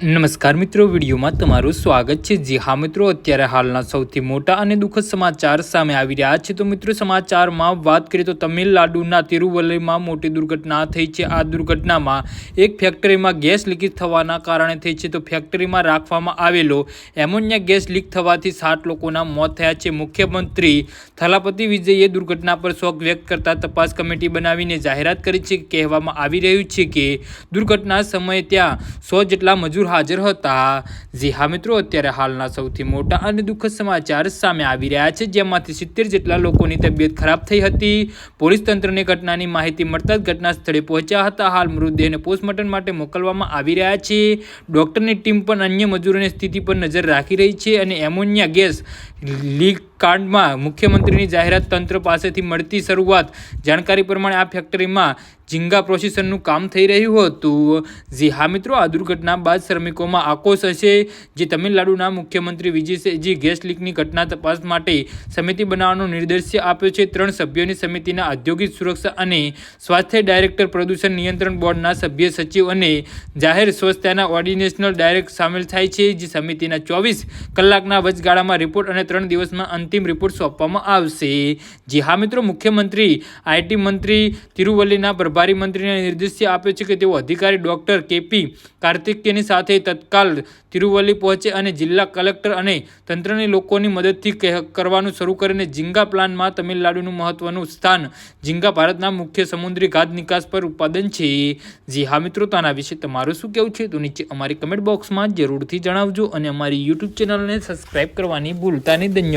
નમસ્કાર મિત્રો, વિડીયોમાં તમારું સ્વાગત છે। જી હા મિત્રો, અત્યારે હાલના સૌથી મોટા અને દુઃખદ સમાચાર સામે આવી રહ્યા છે। તો મિત્રો, સમાચારમાં વાત કરીએ તો તમિલનાડુના તિરુવલ્લીમાં મોટી દુર્ઘટના થઈ છે। આ દુર્ઘટનામાં એક ફેક્ટરીમાં ગેસ લીકેજ થવાના કારણે થઈ છે। તો ફેક્ટરીમાં રાખવામાં આવેલો એમોનિયા ગેસ લીક થવાથી 7 લોકોના મોત થયા છે। મુખ્યમંત્રી થલાપતિ વિજયે દુર્ઘટના પર શોક વ્યક્ત કરતા તપાસ કમિટી બનાવીને જાહેરાત કરી છે। કહેવામાં આવી રહ્યું છે કે દુર્ઘટના સમયે ત્યાં 100 જેટલા મજૂર હાજર હતા। જી હા મિત્રો, અત્યારે હાલના સૌથી મોટા અને દુઃખદ સમાચાર સામે આવી રહ્યા છે, જેમાંથી 70 જેટલા લોકોની તબિયત ખરાબ થઈ હતી। પોલીસ તંત્રને ઘટનાની માહિતી મળતા જ ઘટના સ્થળે પહોંચ્યા હતા। હાલ મૃતદેહને પોસ્ટમોર્ટમ માટે મોકલવામાં આવી રહ્યા છે। ડોક્ટરની ટીમ પણ અન્ય મજૂરોની સ્થિતિ પર નજર રાખી રહી છે અને એમોનિયા ગેસ લીક કાંડમાં મુખ્યમંત્રીની જાહેરાત તંત્ર પાસેથી મળતી શરૂઆત જાણકારી પ્રમાણે આ ફેક્ટરીમાં ઝીંગા પ્રોસેસરનું કામ થઈ રહ્યું હતું। જી હા મિત્રો, આ દુર્ઘટના બાદ શ્રમિકોમાં આક્રોશ હશે, જે તમિલનાડુના મુખ્યમંત્રી વિજયજી ગેસ લીકની ઘટના તપાસ માટે સમિતિ બનાવવાનો નિર્દેશ આપ્યો છે। 3 સભ્યોની સમિતિના ઔદ્યોગિક સુરક્ષા અને સ્વાસ્થ્ય ડાયરેક્ટર, પ્રદૂષણ નિયંત્રણ બોર્ડના સભ્ય સચિવ અને જાહેર સ્વચ્છતાના ઓર્ડિનેશનલ ડાયરેક્ટર સામેલ થાય છે। જે સમિતિના 24 કલાકના વચગાળામાં રિપોર્ટ અને 3 દિવસમાં અંતિમ રિપોર્ટ સોંપવામાં આવશે। જી હા મિત્રો, મુખ્યમંત્રી આઈટી મંત્રી તિરુવલ્લીના પ્રભારી મંત્રીને નિર્દેશ આપ્યો છે કે તેઓ અધિકારી ડોક્ટર કેપી કાર્તિકેયની સાથે તત્કાલ તિરુવલ્લી પહોંચે અને જિલ્લા કલેક્ટર અને તંત્રની લોકોની મદદથી કરવાનું શરૂ કરીને ઝીંગા પ્લાન્ટમાં તમિલનાડુનું મહત્વનું સ્થાન। ઝીંગા ભારતના મુખ્ય સમુદ્રી ખાદ્ય નિકાસ પર ઉત્પાદન છે। જી હા મિત્રો, તો આના વિશે તમારું શું કહેવું છે તો નીચે અમારી કમેન્ટ બોક્સમાં જરૂરથી જણાવજો અને અમારી યુટ્યુબ ચેનલને સબસ્ક્રાઈબ કરવાની ભૂલતા નહીં। ધન્યવાદ।